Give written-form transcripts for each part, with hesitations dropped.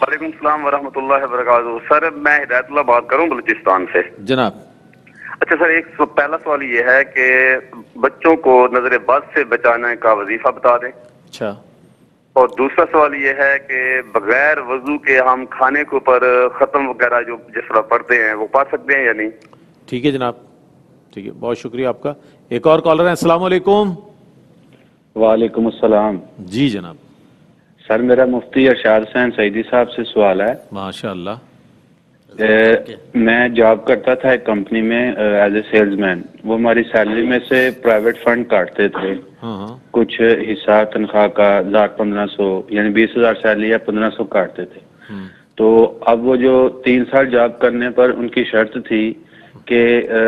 وعلیکم السلام ورحمۃ اللہ وبرکاتہ. سر میں ہدایت اللہ بات کروں بلوچستان سے. جناب. اچھا سر، ایک پہلا سوال یہ ہے کہ بچوں کو نظر بد سے بچانے کا وظیفہ بتا دیں. اچھا. اور دوسرا سوال یہ ہے کہ بغیر وضو کے ہم کھانے کے اوپر ختم وغیرہ جو جس طرح پڑھتے ہیں وہ پڑھ سکتے ہیں یا نہیں؟ ٹھیک ہے جناب، ٹھیک ہے، بہت شکریہ آپ کا. ایک اور کالر ہے. السلام علیکم. وعلیکم السلام. جی جناب. سر میرا مفتی ارشاد حسین سعیدی صاحب سے سوال ہے. ماشاء اللہ. میں جاب کرتا تھا ایک کمپنی میں ایز اے سیلز مین. وہ ہماری سیلری میں سے پرائیویٹ فنڈ کاٹتے تھے. کچھ حصہ تنخواہ کا 1500 یعنی 20,000 سیلری یا 1500 کاٹتے تھے. تو اب وہ جو 3 سال جاب کرنے پر ان کی شرط تھی کہ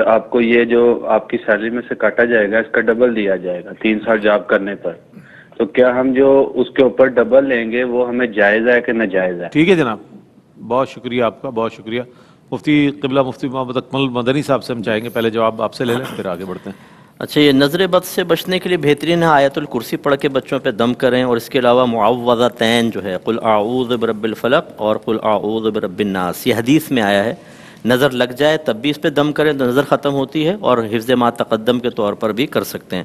آپ کو یہ جو آپ کی سیلری میں سے کاٹا جائے گا اس کا ڈبل دیا جائے گا 3 سال جاب کرنے پر. تو کیا ہم جو اس کے اوپر ڈبل لیں گے وہ ہمیں جائز ہے کہ ناجائز ہے؟ ٹھیک ہے جناب، بہت شکریہ آپ کا، بہت شکریہ. مفتی قبلہ مفتی محمد اکمل مدنی صاحب سے ہم چاہیں گے پہلے جواب آپ سے لے لیں پھر آگے بڑھتے ہیں. اچھا، یہ نظر بد سے بچنے کے لیے بہترین ہے آیت الکرسی پڑھ کے بچوں پہ دم کریں، اور اس کے علاوہ معوذتین جو ہے قل اعوذ برب الفلق اور قل اعوذ برب الناس، یہ حدیث میں آیا ہے. نظر لگ جائے تب بھی اس پہ دم کریں تو نظر ختم ہوتی ہے، اور حفظ ما تقدم کے طور پر بھی کر سکتے ہیں.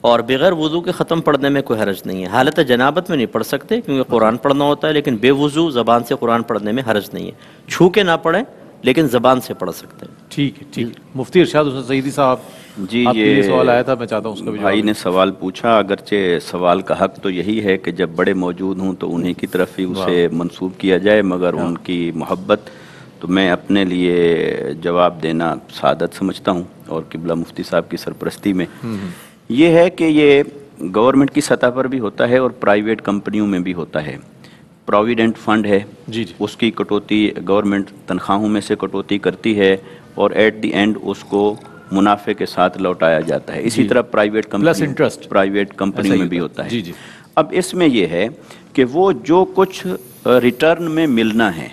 اور بغیر وضو کے ختم پڑھنے میں کوئی حرج نہیں ہے. حالت جنابت میں نہیں پڑھ سکتے کیونکہ قرآن پڑھنا ہوتا ہے، لیکن بے وضو زبان سے قرآن پڑھنے میں حرج نہیں ہے. چھو کے نہ پڑھیں لیکن زبان سے پڑھ سکتے ہیں. ٹھیک ہے، ٹھیک ہے. مفتی ارشاد حسین سعیدی صاحب، جی یہ سوال آیا تھا، میں چاہتا ہوں اس کا بھی بھائی نے سوال پوچھا. اگرچہ سوال کا حق تو یہی ہے کہ جب بڑے موجود ہوں تو انہیں کی طرف ہی اسے منسوب کیا جائے، مگر ان کی محبت تو میں اپنے لیے جواب دینا سعادت سمجھتا ہوں. اور قبلہ مفتی صاحب کی سرپرستی میں یہ ہے کہ یہ گورنمنٹ کی سطح پر بھی ہوتا ہے اور پرائیویٹ کمپنیوں میں بھی ہوتا ہے. پروویڈنٹ فنڈ ہے، اس کی کٹوتی گورنمنٹ تنخواہوں میں سے کٹوتی کرتی ہے اور ایٹ دی اینڈ اس کو منافع کے ساتھ لوٹایا جاتا ہے. اسی طرح پرائیویٹ کمپنی میں بھی ہوتا ہے. اب اس میں یہ ہے کہ وہ جو کچھ ریٹرن میں ملنا ہے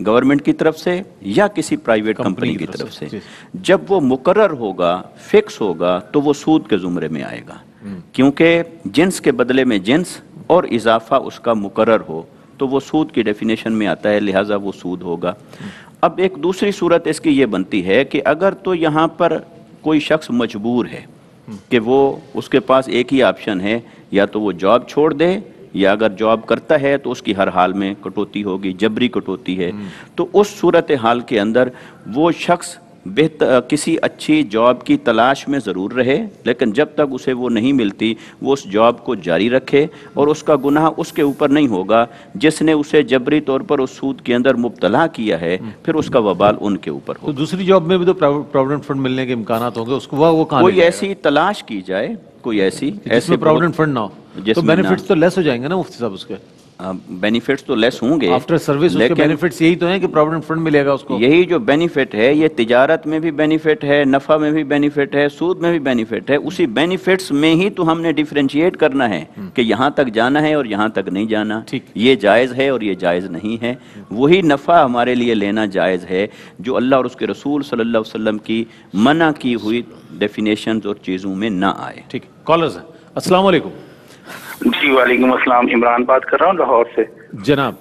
گورنمنٹ کی طرف سے یا کسی پرائیویٹ کمپنی کی طرف سے، جب وہ مقرر ہوگا، فکس ہوگا، تو وہ سود کے زمرے میں آئے گا. کیونکہ جنس کے بدلے میں جنس اور اضافہ اس کا مقرر ہو تو وہ سود کی ڈیفینیشن میں آتا ہے، لہٰذا وہ سود ہوگا. اب ایک دوسری صورت اس کی یہ بنتی ہے کہ اگر تو یہاں پر کوئی شخص مجبور ہے کہ وہ اس کے پاس ایک ہی آپشن ہے، یا تو وہ جاب چھوڑ دے، یا اگر جاب کرتا ہے تو اس کی ہر حال میں کٹوتی ہوگی، جبری کٹوتی ہے. تو اس صورتحال کے اندر وہ شخص کسی اچھی جاب کی تلاش میں ضرور رہے، لیکن جب تک اسے وہ نہیں ملتی وہ اس جاب کو جاری رکھے، اور اس کا گناہ اس کے اوپر نہیں ہوگا جس نے اسے جبری طور پر اس سود کے اندر مبتلا کیا ہے، پھر اس کا وبال ان کے اوپر ہوگا. تو دوسری جاب میں بھی تو پروویڈنٹ فنڈ ملنے کے امکانات ہوں گے، اس کو وہ کہاں کوئی ایسی تلاش کی جائے، کوئی ایسی جس میں پروویڈنٹ فنڈ نہ ہو، تو بینیفٹس تو لیس ہو جائیں گے نا مفتی صاحب. اس کے بینیفٹس تو لیس ہوں گے آفٹر سروس، اس کے بینیفٹس یہی تو ہیں کہ پروویڈنٹ فنڈ ملے گا اس کو. یہی جو بینیفٹ ہے یہ تجارت میں بھی بینیفٹ ہے، نفع میں بھی بینیفٹ ہے، سود میں بھی بینیفٹ ہے. اسی بینیفٹس میں ہی تو ہم نے ڈیفرینشیٹ کرنا ہے کہ یہاں تک جانا ہے اور یہاں تک نہیں جانا، یہ جائز ہے اور یہ جائز نہیں ہے. وہی نفع ہمارے لیے لینا جائز ہے جو اللہ اور اس کے رسول صلی اللہ علیہ وسلم کی منع کی ہوئی ڈیفینیشنز اور چیزوں میں نہ آئے. ٹھیک، کالرز ہیں. السلام علیکم. جی وعلیکم السلام، عمران بات کر رہا ہوں لاہور سے. جناب.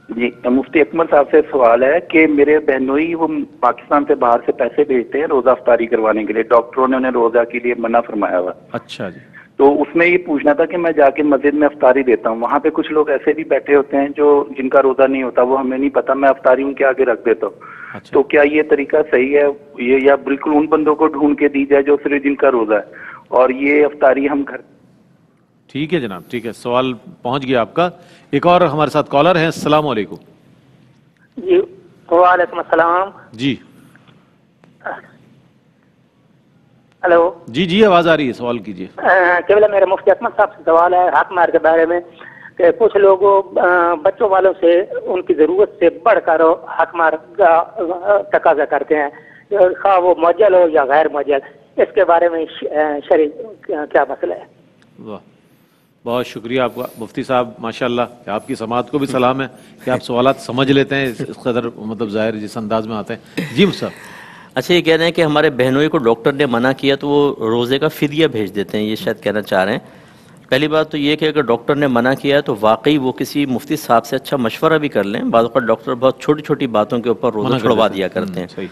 جی مفتی اکمل صاحب سے سوال ہے کہ میرے بہنوئی وہ پاکستان سے باہر سے پیسے بھیجتے ہیں روزہ افطاری کروانے کے لیے، ڈاکٹروں نے انہیں روزہ کے لیے منع فرمایا ہوا. اچھا جی. تو اس میں یہ پوچھنا تھا کہ میں جا کے مسجد میں افطاری دیتا ہوں، وہاں پہ کچھ لوگ ایسے بھی بیٹھے ہوتے ہیں جو جن کا روزہ نہیں ہوتا، وہ ہمیں نہیں پتا، میں افطاری ان کے آگے رکھ دیتا ہوں. تو کیا یہ طریقہ صحیح ہے یہ، یا بالکل ان بندوں کو ڈھونڈ کے دی جائے جو صرف جن کا روزہ ہے، اور یہ افطاری ہم گھر. ٹھیک ہے جناب، ٹھیک ہے، سوال پہنچ گیا آپ کا. ایک اور ہمارے ساتھ کالر ہیں. السلام علیکم. جی وعلیکم السلام. جی ہلو. جی آواز آ رہی ہے، سوال کیجیے. قبلہ میرے مفتی اکمل صاحب سے سوال ہے حق مار کے بارے میں کہ کچھ لوگ بچوں والوں سے ان کی ضرورت سے بڑھ کر حق مار کا تقاضا کرتے ہیں، خواہ وہ معجل ہو یا غیر معجل. اس کے بارے میں شرعی کیا مسئلہ ہے؟ بہت شکریہ آپ کا مفتی صاحب، ماشاءاللہ کہ آپ کی سماعت کو بھی سلام ہے کہ آپ سوالات سمجھ لیتے ہیں اس قدر مطلب ظاہر جس انداز میں آتے ہیں. جی صاحب. اچھا، یہ کہہ رہے ہیں کہ ہمارے بہنوئی کو ڈاکٹر نے منع کیا تو وہ روزے کا فدیہ بھیج دیتے ہیں، یہ شاید کہنا چاہ رہے ہیں. پہلی بات تو یہ کہ اگر ڈاکٹر نے منع کیا ہے تو واقعی وہ کسی مفتی صاحب سے اچھا مشورہ بھی کر لیں. بعض اوقات ڈاکٹر بہت چھوٹی چھوٹی باتوں کے اوپر روزہ چھڑوا دیا کرتے ہیں,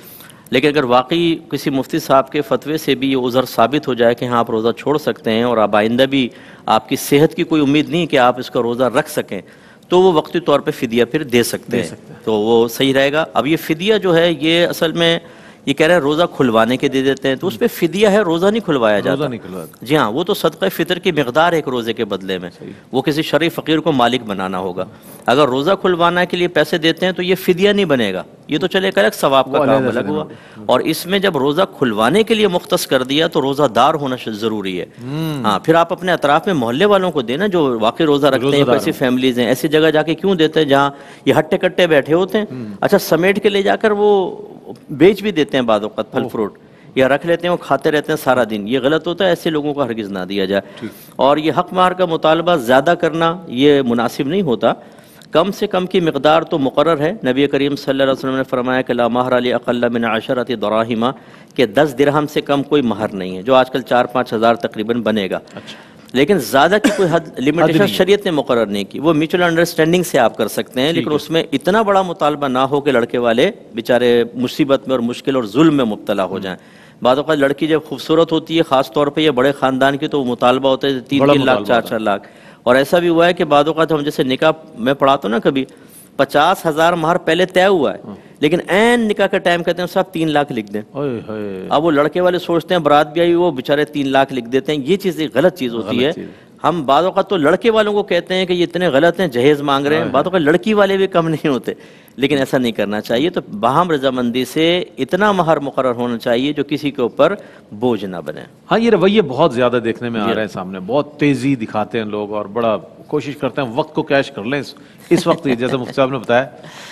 لیکن اگر واقعی کسی مفتی صاحب کے فتوے سے بھی یہ عذر ثابت ہو جائے کہ ہاں آپ روزہ چھوڑ سکتے ہیں اور اب آئندہ بھی آپ کی صحت کی کوئی امید نہیں کہ آپ اس کا روزہ رکھ سکیں, تو وہ وقتی طور پہ فدیہ پھر دے سکتے ہیں, تو وہ صحیح رہے گا. اب یہ فدیہ جو ہے یہ اصل میں یہ کہہ رہے ہیں روزہ کھلوانے کے دے دیتے ہیں, تو اس پہ فدیہ ہے, روزہ نہیں کھلوایا جاتا. جی ہاں, وہ تو صدقہ فطر کی مقدار ہے ایک روزے کے بدلے میں, وہ کسی شرعی فقیر کو مالک بنانا ہوگا. اگر روزہ کھلوانا کے لیے پیسے دیتے ہیں تو یہ فدیہ نہیں بنے گا, یہ تو چلے الگ ثواب کا کام الگ ہوا. اور اس میں جب روزہ کھلوانے کے لیے مختص کر دیا تو روزہ دار ہونا ضروری ہے. ہاں, پھر آپ اپنے اطراف میں محلے والوں کو دینا جو واقعی روزہ رکھتے ہیں, ایسی فیملیز ہیں, ایسی جگہ جا کے کیوں دیتے ہیں جہاں یہ ہٹے کٹے بیٹھے ہوتے ہیں. اچھا, سمیٹ کے لے جا کر وہ بیچ بھی دیتے ہیں بعض اوقات پھل فروٹ, یا رکھ لیتے ہیں وہ کھاتے رہتے ہیں سارا دن, یہ غلط ہوتا ہے. ایسے لوگوں کو ہرگز نہ دیا جائے. اور یہ حق مہر کا مطالبہ زیادہ کرنا یہ مناسب نہیں ہوتا. کم سے کم کی مقدار تو مقرر ہے. نبی کریم صلی اللہ علیہ وسلم نے فرمایا کہ لا مہر اقل من 10 دراہم, کہ 10 درہم سے کم کوئی مہر نہیں ہے, جو آج کل 4-5 ہزار تقریباً بنے گا. لیکن زیادہ کی کوئی حد لمیٹیشن شریعت نے مقرر نہیں کی. وہ میوچل انڈرسٹینڈنگ سے آپ کر سکتے ہیں, لیکن اس میں اتنا بڑا مطالبہ نہ ہو کہ لڑکے والے بیچارے مصیبت میں اور مشکل اور ظلم میں مبتلا ہو جائیں. بعض اوقات لڑکی جب خوبصورت ہوتی ہے, خاص طور پہ یہ بڑے خاندان کی, تو وہ مطالبہ ہوتا ہے 3 لاکھ 4 لاکھ. اور ایسا بھی ہوا ہے کہ بعض اوقات ہم جیسے نکاح میں پڑھاتا ہوں نا, کبھی 50,000 مہر پہلے طے ہوا ہے, لیکن عین نکاح کا ٹائم کہتے ہیں صاحب 3 لاکھ لکھ دیں. اب وہ لڑکے والے سوچتے ہیں برات بھی آئی, وہ بیچارے 3 لاکھ لکھ دیتے ہیں. یہ چیز ایک غلط چیز ہوتی ہے. ہم بعض اوقات تو لڑکے والوں کو کہتے ہیں کہ یہ اتنے غلط ہیں, جہیز مانگ رہے ہیں. بعض اوقات لڑکی والے بھی کم نہیں ہوتے, لیکن ایسا نہیں کرنا چاہیے. تو باہم رضامندی سے اتنا مہر مقرر ہونا چاہیے جو کسی کے اوپر بوجھ نہ بنے. ہاں, یہ رویے بہت زیادہ دیکھنے میں آ رہے ہیں سامنے, بہت تیزی دکھاتے ہیں لوگ اور بڑا کوشش کرتے ہیں وقت کو کیش کر لیں اس وقت. جیسے مفتی صاحب نے بتایا,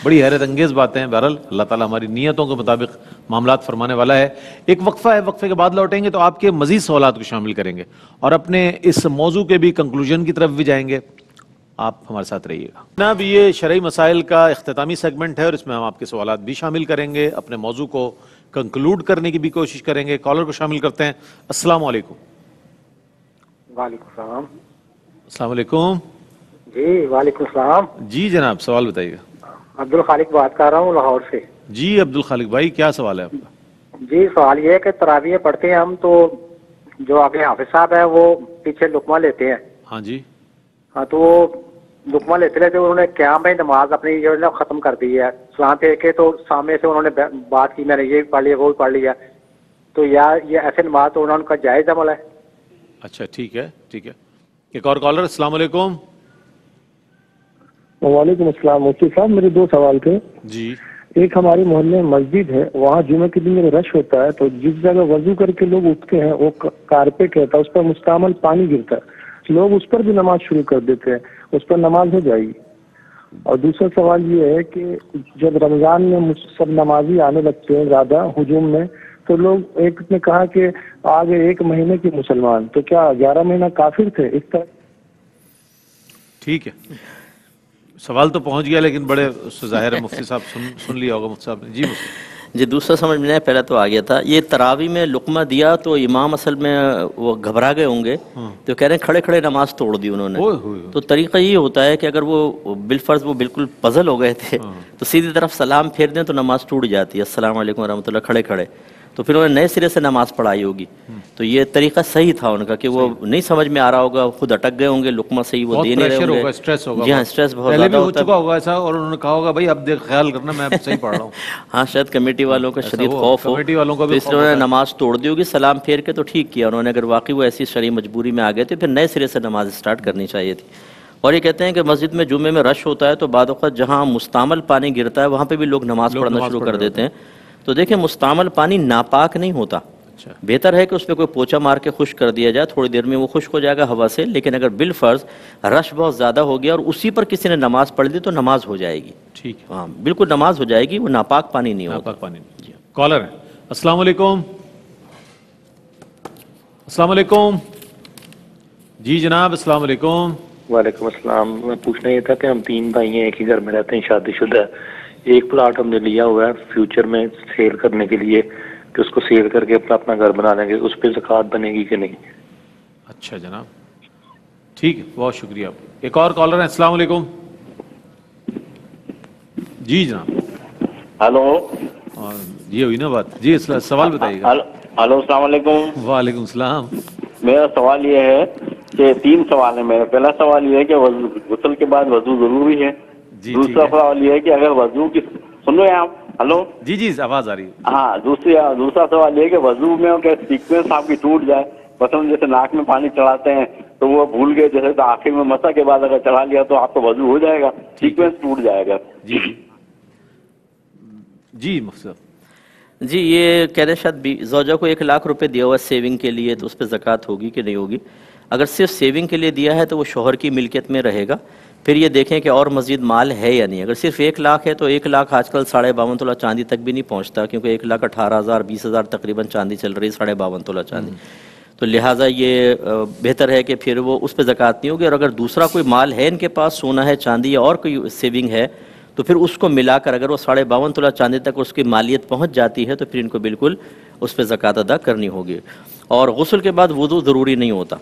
بڑی حیرت انگیز باتیں ہیں. بہرحال اللہ تعالیٰ ہماری نیتوں کے مطابق معاملات فرمانے والا ہے. ایک وقفہ ہے, وقفے کے بعد لوٹیں گے تو آپ کے مزید سوالات کو شامل کریں گے اور اپنے اس موضوع کے بھی کنکلوژن کی طرف بھی جائیں گے. آپ ہمارے ساتھ رہیے گا جناب. یہ شرعی مسائل کا اختتامی سیگمنٹ ہے اور اس میں ہم آپ کے سوالات بھی شامل کریں گے, اپنے موضوع کو کنکلوڈ کرنے کی بھی کوشش کریں گے. کالر کو شامل کرتے ہیں. السلام علیکم. وعلیکم السلام. السلام علیکم. جی وعلیکم السلام. جی جناب, سوال بتائیے گا. عبدالخالق بات کر رہا ہوں لاہور سے. جی عبدالخالق بھائی, کیا سوال ہے آپ کا؟ جی سوال یہ ہے کہ تراویح پڑھتے ہیں ہم, تو جو آگے حافظ صاحب ہے وہ پیچھے لقمہ لیتے ہیں. ہاں جی. ہاں, تو وہ لقمہ لیتے رہتے, انہوں نے قیام میں نماز اپنی جو ہے ختم کر دی ہے. سلام پھیر کے تو سامنے سے انہوں نے بات کی, میں نے یہ پڑھ لیا وہ بھی پڑھ لیا, تو یا یہ ایسے نماز تو ان کا جائز عمل ہے؟ اچھا ٹھیک ہے, ٹھیک ہے. ایک اور کالر. السلام علیکم. وعلیکم السلام. مفتی صاحب میرے 2 سوال تھے. جی. ایک ہمارے محلے میں مسجد ہے, وہاں جمعہ کے دن میں رش ہوتا ہے, تو جس جگہ وضو کر کے لوگ اٹھتے ہیں وہ کارپیٹ رہتا ہے, اس پر مستعمل پانی گرتا ہے, لوگ اس پر بھی نماز شروع کر دیتے ہیں, اس پر نماز ہو جائے گی؟ اور دوسرا سوال یہ ہے کہ جب رمضان میں سب نمازی آنے لگتے ہیں زیادہ ہجوم میں, تو لوگ ایک نے کہا کہ آگے 1 مہینے کے مسلمان, تو کیا 11 مہینہ کافر تھے اس طرح؟ ٹھیک ہے, سوال تو پہنچ گیا لیکن بڑے اس سے ظاہر ہے مفتی صاحب سن لیا ہوگا. مفتی صاحب نے. جی مفتی. جی دوسرا سمجھ میں نہیں, پہلا تو آ گیا تھا. یہ تراوی میں لقمہ دیا تو امام اصل میں وہ گھبرا گئے ہوں گے, تو کہہ رہے ہیں کھڑے کھڑے نماز توڑ دی انہوں نے. تو طریقہ یہ ہوتا ہے کہ اگر وہ بالفرض وہ بالکل پزل ہو گئے تھے تو سیدھی طرف سلام پھیر دیں تو نماز ٹوٹ جاتی ہے. السلام علیکم ورحمۃ اللہ کھڑے کھڑے, تو پھر انہوں نے نئے سرے سے نماز پڑھائی ہوگی. تو یہ طریقہ صحیح تھا ان کا کہ وہ نہیں سمجھ میں آ رہا ہوگا, خود اٹک گئے ہوں گے, لقمہ صحیح وہ دے نہیں رہے ہوں گے. سٹریس ہوگا. جی ہاں, سٹریس بہت پہلے بھی زیادہ ہو چکا ہوگا ایسا, اور انہوں نے کہا ہوگا بھائی اب دیکھ خیال کرنا میں صحیح پڑھ رہا ہوں. ہاں, شاید کمیٹی والوں کا شدید خوف ہو, کمیٹی والوں کا بھی, اس لیے انہوں نے نماز توڑ دی ہوگی. سلام پھیر کے تو ٹھیک کیا انہوں نے, اگر واقعی وہ ایسی شرعی مجبوری میں آ گئے تھے پھر نئے سرے سے نماز اسٹارٹ کرنی چاہیے تھی. اور یہ کہتے ہیں کہ مسجد میں جمعے میں رش ہوتا ہے تو بعد اوقات جہاں مستعمل پانی گرتا ہے وہاں پہ بھی لوگ نماز پڑھنا شروع کر دیتے ہیں. تو دیکھیں مستعمل پانی ناپاک نہیں ہوتا, بہتر ہے کہ اس پہ کوئی پوچھا مار کے خشک کر دیا جائے, تھوڑی دیر میں وہ خشک ہو جائے گا ہوا سے. لیکن اگر بالفرض رش بہت زیادہ ہو گیا اور اسی پر کسی نے نماز پڑھ لی تو نماز ہو جائے گی. ٹھیک ہے, ہاں بالکل نماز ہو جائے گی, وہ ناپاک پانی نہیں ہوتا. ناپاک پانی. کالر ہے. السلام علیکم. السلام علیکم. جی جناب السلام علیکم. وعلیکم السلام. میں پوچھنا یہ تھا کہ ہم 3 بھائی ہیں, ایک ہی گھر میں رہتے ہیں, شادی شدہ ہے. ایک پلاٹ ہم نے لیا ہوا ہے فیوچر میں سیل کرنے کے لیے, کہ اس کو سیل کر کے اپنا گھر بنا لیں گے, اس پہ زکوٰۃ بنے گی کہ نہیں؟ اچھا جناب. ٹھیک ہے, بہت شکریہ. ایک اور کالر ہے. السلام علیکم. جی جناب. ہلو. یہ ہوئی نا بات. جی سوال بتائیے گا. ہلو السلام علیکم. وعلیکم السلام. میرا سوال یہ ہے کہ 3 سوال ہیں میرا. پہلا سوال یہ ہے کہ غسل کے بعد وضو ضروری ہے. دوسرا سوال یہ ہے کہ اگر وضو کی سن رہے ہیں آپ؟ ہلو. جی جی آواز آ رہی ہے. ہاں. دوسرا سوال یہ ہے کہ وضو میں سیکوینس آپ کی ٹوٹ جائے, مثلاً جیسے ناک میں پانی چڑھاتے ہیں تو وہ بھول گئے, جیسے تو آخر میں مسا کے بعد اگر چڑھا لیا تو آپ کا وضو ہو جائے گا, سیکوینس ٹوٹ جائے گا. جی جی جی مفتی. جی یہ کہہ رہے شاید زوجہ کو 1 لاکھ روپے دیا ہوا ہے سیونگ کے لیے, تو اس پہ زکوٰۃ ہوگی کہ نہیں ہوگی؟ اگر صرف سیونگ کے لیے دیا ہے تو وہ شوہر کی ملکیت میں رہے گا. پھر یہ دیکھیں کہ اور مزید مال ہے یا نہیں. اگر صرف 1 لاکھ ہے تو 1 لاکھ آج کل 52.5 تولہ چاندی تک بھی نہیں پہنچتا, کیونکہ 1,18,000 20,000 تقریباً چاندی چل رہی ہے, 52.5 تولہ چاندی. تو لہٰذا یہ بہتر ہے کہ پھر وہ اس پہ زکوٰۃ نہیں ہوگی. اور اگر دوسرا کوئی مال ہے ان کے پاس, سونا ہے, چاندی یا اور کوئی سیونگ ہے, تو پھر اس کو ملا کر اگر وہ 52.5 تولہ چاندی تک اس کی مالیت پہنچ جاتی ہے تو پھر ان کو بالکل اس پہ زکوٰۃ ادا کرنی ہوگی. اور غسل کے بعد وضو ضروری نہیں ہوتا.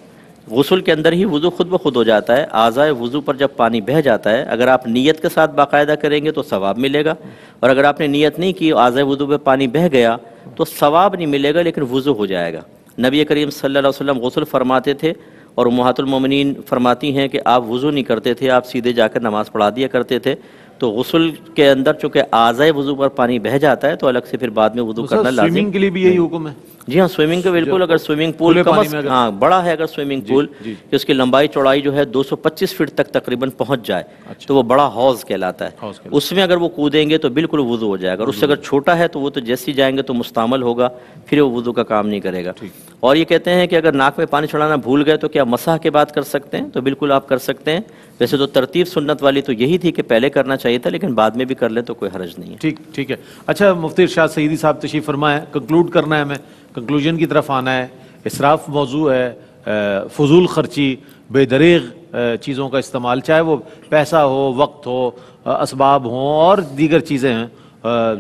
غسل کے اندر ہی وضو خود بخود ہو جاتا ہے. اعضائے وضو پر جب پانی بہہ جاتا ہے, اگر آپ نیت کے ساتھ باقاعدہ کریں گے تو ثواب ملے گا, اور اگر آپ نے نیت نہیں کی, اعضائے وضو پہ پانی بہہ گیا تو ثواب نہیں ملے گا لیکن وضو ہو جائے گا. نبی کریم صلی اللہ علیہ وسلم غسل فرماتے تھے, اور امہات المومنین فرماتی ہیں کہ آپ وضو نہیں کرتے تھے, آپ سیدھے جا کر نماز پڑھا دیا کرتے تھے. تو غسل کے اندر چونکہ اعضائے وضو پر پانی بہہ جاتا ہے تو الگ سے پھر بعد میں وضو کرنا لازم. سوئمنگ کے لیے بھی یہی حکم ہے؟ جی ہاں, سوئمنگ کا بالکل. اگر سوئمنگ پول ہاں بڑا ہے, اگر سوئمنگ پول کہ اس کی لمبائی چوڑائی جو ہے 225 فٹ تک تقریباً پہنچ جائے تو وہ بڑا حوض کہلاتا ہے. اس میں اگر وہ کودیں گے تو بالکل وضو ہو جائے گا. اور اس سے اگر چھوٹا ہے تو وہ تو جیسے ہی جائیں گے تو مستعمل ہوگا, پھر وہ وضو کا کام نہیں کرے گا. اور یہ کہتے ہیں کہ اگر ناک میں پانی چڑھانا بھول گئے تو کیا مسح کے بعد کر سکتے ہیں؟ تو بالکل آپ کر سکتے ہیں. ویسے تو ترتیب سنت والی تو یہی تھی کہ پہلے کرنا چاہیے تھا, لیکن بعد میں بھی کر لیں تو کوئی حرج نہیں ہے. ٹھیک ہے. اچھا مفتی ارشاد سعیدی صاحب تشریف فرمائیں. کنکلوڈ کرنا ہے, ہمیں کنکلوژن کی طرف آنا ہے. اسراف موضوع ہے, فضول خرچی, بے دریغ چیزوں کا استعمال, چاہے وہ پیسہ ہو, وقت ہو, اسباب ہوں اور دیگر چیزیں ہیں,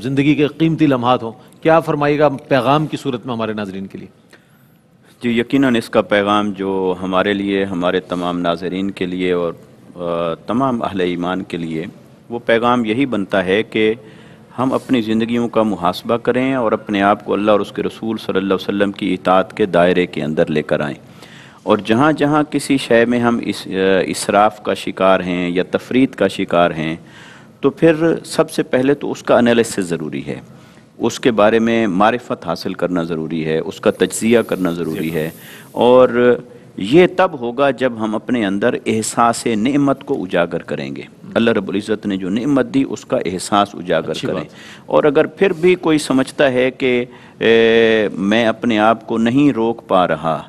زندگی کے قیمتی لمحات ہوں. کیا فرمائیے گا پیغام کی صورت میں ہمارے ناظرین کے لیے؟ جی یقیناً اس کا پیغام جو ہمارے لیے, ہمارے تمام ناظرین کے لیے اور تمام اہل ایمان کے لیے, وہ پیغام یہی بنتا ہے کہ ہم اپنی زندگیوں کا محاسبہ کریں اور اپنے آپ کو اللہ اور اس کے رسول صلی اللہ علیہ وسلم کی اطاعت کے دائرے کے اندر لے کر آئیں. اور جہاں جہاں کسی شے میں ہم اسراف کا شکار ہیں یا تفریط کا شکار ہیں, تو پھر سب سے پہلے تو اس کا انالیسس ضروری ہے, اس کے بارے میں معرفت حاصل کرنا ضروری ہے, اس کا تجزیہ کرنا ضروری ہے. اور یہ تب ہوگا جب ہم اپنے اندر احساس نعمت کو اجاگر کریں گے. اللہ رب العزت نے جو نعمت دی اس کا احساس اجاگر کریں. اور اگر پھر بھی کوئی سمجھتا ہے کہ میں اپنے آپ کو نہیں روک پا رہا,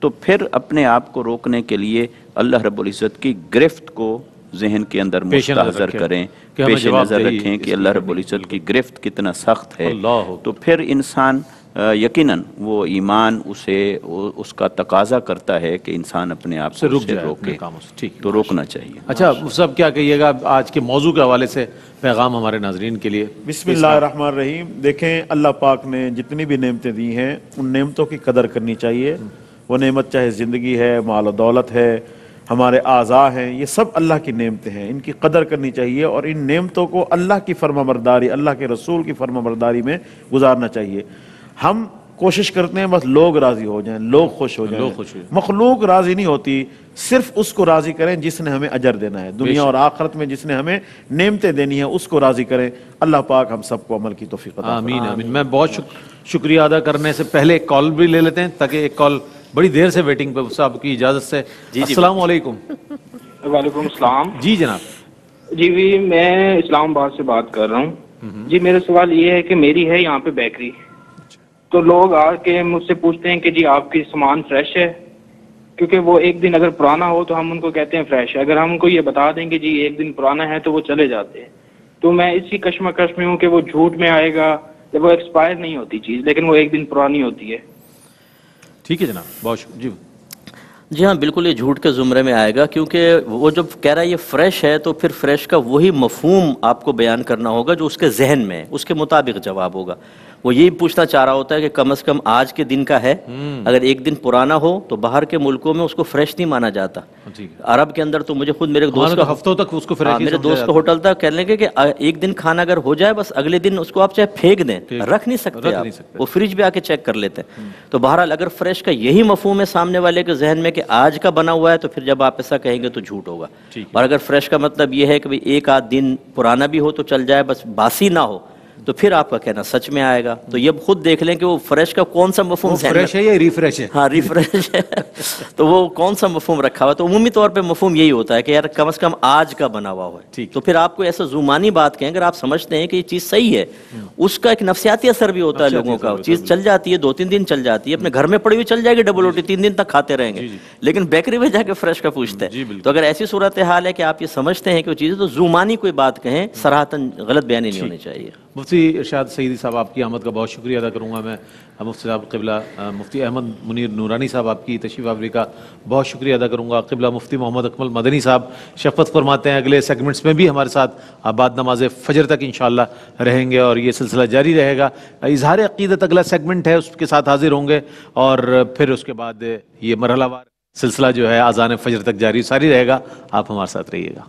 تو پھر اپنے آپ کو روکنے کے لیے اللہ رب العزت کی گرفت کو ذہن کے اندر مستحضر کریں, پیش نظر رکھیں کہ اللہ رب العزت کی گرفت کتنا سخت ہے. تو پھر انسان یقیناً وہ ایمان اسے اس کا تقاضا کرتا ہے کہ انسان اپنے آپ سے روکے, تو روکنا چاہیے. اچھا صاحب کیا کہیے گا آج کے موضوع کے حوالے سے پیغام ہمارے ناظرین کے لیے؟ بسم اللہ الرحمن الرحیم. دیکھیں اللہ پاک نے جتنی بھی نعمتیں دی ہیں ان نعمتوں کی قدر کرنی چاہیے. وہ نعمت چاہے زندگی ہے, مال و دولت ہے, ہمارے اعضاء ہیں, یہ سب اللہ کی نعمتیں ہیں, ان کی قدر کرنی چاہیے. اور ان نعمتوں کو اللہ کی فرما برداری, اللہ کے رسول کی فرما برداری میں گزارنا چاہیے. ہم کوشش کرتے ہیں بس لوگ راضی ہو جائیں, لوگ خوش ہو جائیں. مخلوق راضی نہیں ہوتی, صرف اس کو راضی کریں جس نے ہمیں اجر دینا ہے دنیا اور آخرت میں, جس نے ہمیں نعمتیں دینی ہیں اس کو راضی کریں. اللہ پاک ہم سب کو عمل کی توفیق عطا فرمائے. آمین آمین. میں بہت شکریہ ادا کرنے سے پہلے ایک کال بھی لے لیتے ہیں, تاکہ ایک کال بڑی دیر سے ویٹنگ پہ, صاحب کی اجازت سے. السلام علیکم. وعلیکم السلام. جی جناب. جی میں اسلام آباد سے بات کر رہا ہوں. جی میرا سوال یہ ہے کہ میری ہے یہاں پہ بیکری, تو لوگ آ کے مجھ سے پوچھتے ہیں کہ جی آپ کی سامان فریش ہے, کیونکہ وہ ایک دن اگر پرانا ہو تو ہم ان کو کہتے ہیں فریش ہے. اگر ہم ان کو یہ بتا دیں کہ جی ایک دن پرانا ہے تو وہ چلے جاتے ہیں. تو میں اسی کشمکش میں ہوں کہ وہ جھوٹ میں آئے گا جب وہ ایکسپائر نہیں ہوتی چیز, لیکن وہ ایک دن پرانی ہوتی ہے. ٹھیک ہے جناب, بہت شکریہ. جی ہاں بالکل یہ جھوٹ کے زمرے میں آئے گا, کیونکہ وہ جب کہہ رہا ہے یہ فریش ہے تو پھر فریش کا وہی مفہوم آپ کو بیان کرنا ہوگا جو اس کے ذہن میں, اس کے مطابق جواب ہوگا. وہ یہی پوچھنا چاہ رہا ہوتا ہے کہ کم از کم آج کے دن کا ہے، اگر ایک دن پرانا ہو تو باہر کے ملکوں میں اس کو فریش نہیں مانا جاتا. عرب کے اندر تو مجھے خود میرے دوست کا ہفتوں تک اس کو فریش، میرے دوست کا ہوٹل تھا، کہنے لگے کہ ایک دن کھانا اگر ہو جائے بس اگلے دن اس کو آپ چاہے پھینک دیں، رکھ نہیں سکتے آپ، وہ فریج بھی آ کے چیک کر لیتے ہیں. تو بہرحال اگر فریش کا یہی مفہوم ہے سامنے والے کے ذہن میں کہ آج کا بنا ہوا ہے، تو پھر جب آپ ایسا کہیں گے تو جھوٹ ہوگا. اور اگر فریش کا مطلب یہ ہے کہ ایک آدھ دن پرانا بھی ہو تو چل جائے، بس باسی نہ ہو، تو پھر آپ کا کہنا سچ میں آئے گا. تو یہ خود دیکھ لیں کہ وہ فریش کا کون سا مفہوم فریش ہے یا ریفریش ہے. ہاں ریفریش ہے. تو وہ کون سا مفہوم رکھا ہوا. تو عمومی طور پہ مفہوم یہی ہوتا ہے کہ یار کم از کم آج کا بنا ہوا ہے. تو پھر آپ کو ایسا زمانی بات کہیں اگر آپ سمجھتے ہیں کہ یہ چیز صحیح ہے، اس کا ایک نفسیاتی اثر بھی ہوتا ہے لوگوں کا. چیز چل جاتی ہے، 2-3 دن چل جاتی ہے، اپنے گھر میں پڑی ہوئی چل جائے گی ڈبل روٹی، 3 دن تک کھاتے رہیں گے، لیکن بیکری میں جا کے فریش کا پوچھتے ہیں. تو اگر ایسی صورتحال ہے کہ آپ یہ سمجھتے ہیں کہ وہ چیزیں، تو زمانی کوئی بات کہیں، صراحتاً غلط بیانی نہیں ہونی چاہیے. مفتی ارشاد سعیدی صاحب، آپ کی آمد کا بہت شکریہ ادا کروں گا میں. مفتی صاحب قبلہ مفتی احمد منیر نورانی صاحب، آپ کی تشریف آوری کا بہت شکریہ ادا کروں گا. قبلہ مفتی محمد اکمل مدنی صاحب شفقت فرماتے ہیں اگلے سیگمنٹس میں بھی ہمارے ساتھ بعد نماز فجر تک انشاءاللہ رہیں گے اور یہ سلسلہ جاری رہے گا. اظہار عقیدت اگلا سیگمنٹ ہے، اس کے ساتھ حاضر ہوں گے اور پھر اس کے بعد یہ مرحلہ وار سلسلہ جو ہے اذان فجر تک جاری ساری رہے گا. آپ ہمارے ساتھ رہیے گا.